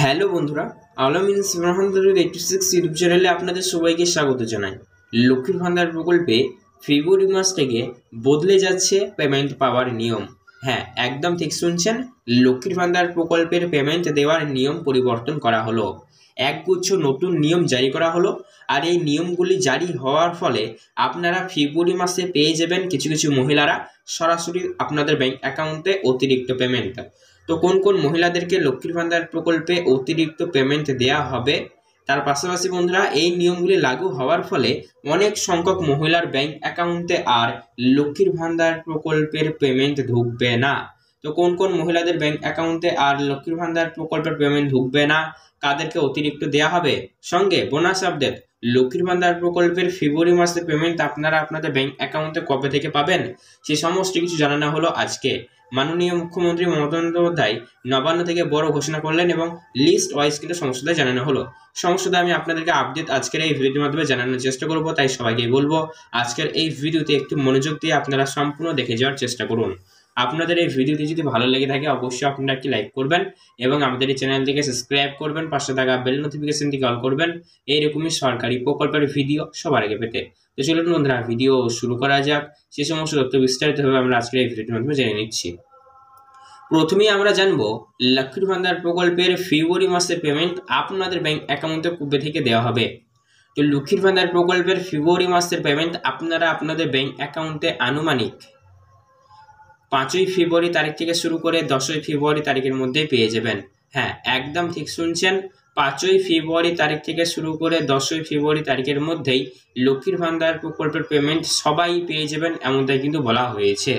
Hello বন্ধুরা, আলম ইনস 186 YouTube চ্যানেলে আপনাদের সবাইকে স্বাগত জানাই। লক্ষ্মীর ভান্ডার প্রকল্পে ফেব্রুয়ারি মাস থেকে বদলে যাচ্ছে পেমেন্ট পাওয়ার নিয়ম। হ্যাঁ, একদম ঠিক শুনছেন, লক্ষ্মীর ভান্ডার প্রকল্পের পেমেন্ট দেওয়ার নিয়ম পরিবর্তন করা হলো। একগুচ্ছ নতুন নিয়ম জারি করা হলো, আর এই নিয়মগুলি জারি হওয়ার ফলে আপনারা ফেব্রুয়ারি মাসে পেয়ে যাবেন কিছু কিছু মহিলারা সরাসরি আপনাদের ব্যাংক অ্যাকাউন্টে অতিরিক্ত পেমেন্ট। তো কোন কোন মহিলাদেরকে লক্ষ্মীর ভান্ডার প্রকল্পে অতিরিক্ত পেমেন্ট দেওয়া হবে, তার পাশাপাশি বন্ধুরা এই নিয়মগুলি লাগু হওয়ার ফলে অনেক সংখ্যক মহিলার ব্যাংক অ্যাকাউন্টে আর লক্ষ্মীর ভান্ডার প্রকল্পের পেমেন্ট ঢুকবে না। তো কোন কোন মহিলাদের ব্যাংক অ্যাকাউন্টে আর লক্ষ্মীর ভান্ডার প্রকল্পের পেমেন্ট ঢুকবে না, কাদেরকে অতিরিক্ত দেওয়া হবে, সঙ্গে বোনাস আপডেট, লক্ষ্মীর ভান্ডার প্রকল্পের ফেব্রুয়ারি মাসের পেমেন্ট আপনারা আপনাদের ব্যাংক অ্যাকাউন্টে কবে থেকে পাবেন, সে সমস্ত কিছু জানানো হলো আজকে। মাননীয় মুখ্যমন্ত্রী মমতা বন্দ্যোপাধ্যায় নবান্ন থেকে বড় ঘোষণা করলেন এবং লিস্ট ওয়াইজ কিন্তু সমস্যাটা জানানো হলো। সমস্যাটা আমি আপনাদেরকে আপডেট আজকের এই ভিডিওর মাধ্যমে জানানোর চেষ্টা করব, তাই সবাইকে বলবো আজকের এই ভিডিওতে একটু মনোযোগ দিয়ে আপনারা সম্পূর্ণ দেখে যাওয়ার চেষ্টা করুন। আপনাদের এই ভিডিওটি যদি ভালো লেগে থাকে অবশ্যই আপনারা একটি লাইক করবেন এবং আমাদের এই চ্যানেলটিকে সাবস্ক্রাইব করবেন, পাশে থাকা বেল নোটিফিকেশনটিকে অল করবেন এইরকমই সরকারি প্রকল্পের ভিডিও সবার আগে পেতে। তো চলুন বন্ধুরা, ভিডিও শুরু করা যাক। সে সমস্ত তথ্য বিস্তারিতভাবে আমরা আজকের এই ভিডিওর মাধ্যমে জেনে নিচ্ছি। প্রথমেই আমরা জানবো লক্ষ্মীর ভান্ডার প্রকল্পের ফেব্রুয়ারি মাসের পেমেন্ট আপনাদের ব্যাংক অ্যাকাউন্টে কবে থেকে দেওয়া হবে। তো লক্ষ্মীর ভান্ডার প্রকল্পের ফেব্রুয়ারি মাসের পেমেন্ট আপনারা আপনাদের ব্যাংক অ্যাকাউন্টে আনুমানিক 5ই ফেব্রুয়ারি তারিখ থেকে শুরু করে 10ই ফেব্রুয়ারি তারিখের মধ্যেই পেয়ে যাবেন। হ্যাঁ, একদম ঠিক শুনছেন, 5ই ফেব্রুয়ারি তারিখ থেকে শুরু করে 10ই ফেব্রুয়ারি তারিখের মধ্যেই লক্ষ্মীর ভান্ডার প্রকল্পের পেমেন্ট সবাই পেয়ে যাবেন, এমনটাই কিন্তু বলা হয়েছে।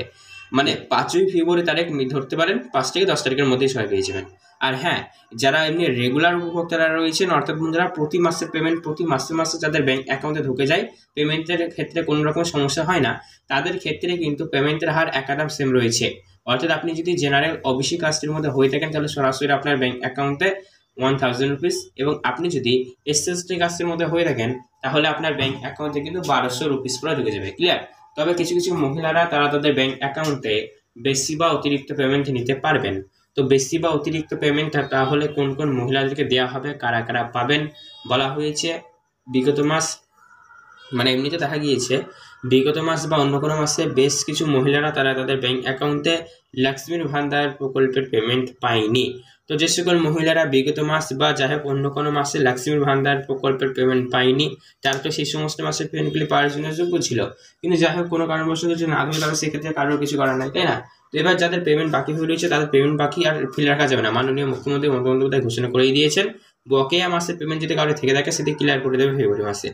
মানে 5ই ফেব্রুয়ারি তারিখ ধরতে পারেন, 5 থেকে 10 তারিখের মধ্যেই সবাই পেয়ে যাবেন। আর হ্যাঁ, যারা এমনি রেগুলার উপভোক্তারা রয়েছেন, অর্থাৎ বন্ধুরা প্রতি মাসের পেমেন্ট প্রতি মাসে মাসে যাদের ব্যাংক অ্যাকাউন্টে ঢুকে যায়, পেমেন্টের ক্ষেত্রে কোনো রকম সমস্যা হয় না, তাদের ক্ষেত্রে কিন্তু পেমেন্টের হার একদম সেম রয়েছে। অর্থাৎ আপনি যদি জেনারেল ওবিসি কাস্টের মধ্যে হয়ে থাকেন তাহলে সরাসরি আপনার ব্যাংক অ্যাকাউন্টে 1000 রুপিস, এবং আপনি যদি এসসি কাস্টের মধ্যে হয়ে থাকেন তাহলে আপনার ব্যাংক অ্যাকাউন্টে কিন্তু 1200 রুপিস করে ঢুকে যাবে। ক্লিয়ার? তবে কিছু কিছু মহিলারা তারা তাদের ব্যাংক অ্যাকাউন্টে বেশি বা অতিরিক্ত পেমেন্ট নিতে পারবেন। তো বেশি বা অতিরিক্ত পেমেন্ট তাহলে কোন কোন মহিলাদেরকে দেওয়া হবে, কারা কারা পাবেন, বলা হয়েছে বিগত মাস, মানে এমনিতে দেখা গিয়েছে বিগত মাস বা অন্য কোনো মাসে বেশ কিছু মহিলারা তারা তাদের ব্যাংক অ্যাকাউন্টে লক্ষ্মীর ভান্ডার প্রকল্পের পেমেন্ট পায়নি। তো যে সকল মহিলারা বিগত মাস বা যাই হোক অন্য কোনো মাসে লক্ষ্মীর ভান্ডার প্রকল্পের পেমেন্ট পায়নি, তারা তো সেই সমস্ত মাসের পেমেন্টগুলি পাওয়ার জন্য যোগ্য ছিল, কিন্তু যাই হোক কোনো কারণবশত যদি না ধরে তাহলে সেক্ষেত্রে কারোর কিছু করার নাই, তাই না? তো এবার যাদের পেমেন্ট বাকি হয়ে রয়েছে তাদের পেমেন্ট বাকি আর ফেলে রাখা যাবে না। মাননীয় মুখ্যমন্ত্রী মমতা বন্দ্যোপাধ্যায় ঘোষণা করেই দিয়েছেন, বকেয়া মাসের পেমেন্ট যদি কারো থেকে থাকে সেটি ক্লিয়ার করে দেবে ফেব্রুয়ারি মাসে।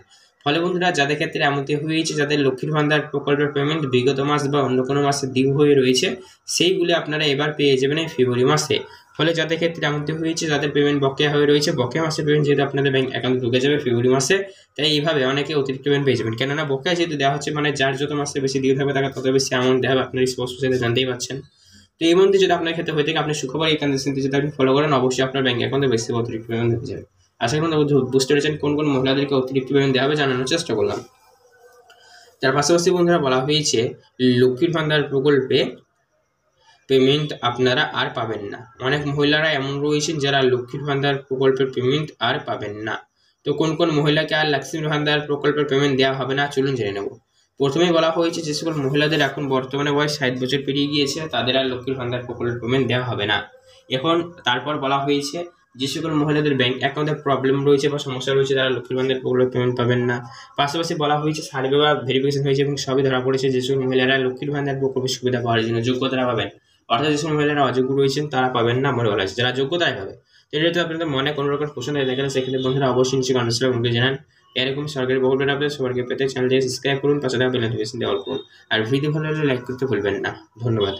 ফলে বন্ধুরা যাদের ক্ষেত্রে এমনটি হয়েছে যাদের লক্ষ্মীর ভান্ডার প্রকল্পের পেমেন্ট বিগত মাস বা অন্য কোনো মাসে ডিউ হয়ে রয়েছে, সেইগুলি আপনারা এবার পেয়ে যাবেন এই ফেব্রুয়ারি মাসে। ফলে যাদের ক্ষেত্রে এমনটি হয়েছে যাদের পেমেন্ট বকেয়া হয়ে রয়েছে, বকেয়া মাসের পেমেন্ট যেহেতু আপনাদের ব্যাংক অ্যাকাউন্টে ঢুকে যাবে ফেব্রুয়ারি মাসে, তাই এইভাবে অনেকে অতিরিক্ত পেমেন্ট পেয়ে যাবেন। কেননা বকেয়া যেহেতু দেওয়া হচ্ছে, মানে যার যত মাসে বেশি ডিউ থাকবে তাকে তত বেশি অ্যামাউন্ট দেওয়া হবে, আপনার স্পষ্ট সাথে জানতেই পারছেন। তো এই মধ্যে যদি আপনার ক্ষেত্রে হয়ে থাকে আপনি সুখবর এই কন্ডিশনটি যদি আপনি ফলো করেন অবশ্যই আপনার ব্যাংক অ্যাকাউন্টে বেশি অতিরিক্ত পেমেন্ট হয়ে যাবে। আশা করি বুঝতে পেরেছেন কোন কোন মহিলাদেরকে অতিরিক্ত পেমেন্ট দেওয়া হবে জানানোর চেষ্টা করলাম। তার পাশাপাশি বন্ধুরা বলা হয়েছে লক্ষ্মীর ভান্ডার প্রকল্পে পেমেন্ট আপনারা আর পাবেন না। অনেক মহিলারা এমন রয়েছেন যারা লক্ষ্মীর ভান্ডার প্রকল্পের পেমেন্ট আর পাবেন না। তো কোন কোন মহিলাকে আর লক্ষ্মীর ভান্ডার প্রকল্পের পেমেন্ট দেওয়া হবে না চলুন জেনে নেব। প্রথমেই বলা হয়েছে যে সকল মহিলাদের এখন বর্তমানে বয়স 60 বছর পেরিয়ে গিয়েছে তাদের আর লক্ষ্মীর ভান্ডার প্রকল্পের পেমেন্ট দেওয়া হবে না। এখন তারপর বলা হয়েছে যে সকল মহিলাদের ব্যাংক অ্যাকাউন্টে প্রবলেম রয়েছে বা সমস্যা রয়েছে তারা লক্ষ্মীর ভান্ডার প্রকল্পের পেমেন্ট পাবেন না। পাশাপাশি বলা হয়েছে সার্ভে বা ভেরিফিকেশন হয়েছে এবং সবই ধরা পড়েছে যে সকল মহিলারা লক্ষ্মীর ভান্ডার প্রকল্পের সুবিধা পাওয়ার জন্য যোগ্যতা পাবেন, অর্থাৎ যে সকল মহিলারা অযোগ্য রয়েছেন তারা পাবেন না বলে বলা হয়েছে, যারা যোগ্য তারাই পাবে। তো এটা আপনাদের মনে কোনো রকম প্রশ্ন থাকে না, সেক্ষেত্রে বন্ধুরা অবশ্যই নিচে কমেন্টস করে আমাকে জানান। এরকম সরকারি প্রকল্পের আপডেট সবাইকে পেতে চ্যানেলটিকে সাবস্ক্রাইব করুন, পাশে থাকা বেল নোটিফিকেশন দিয়ে অল করুন, আর ভিডিও ভালো লাগলে লাইক করতে ভুলবেন না। ধন্যবাদ।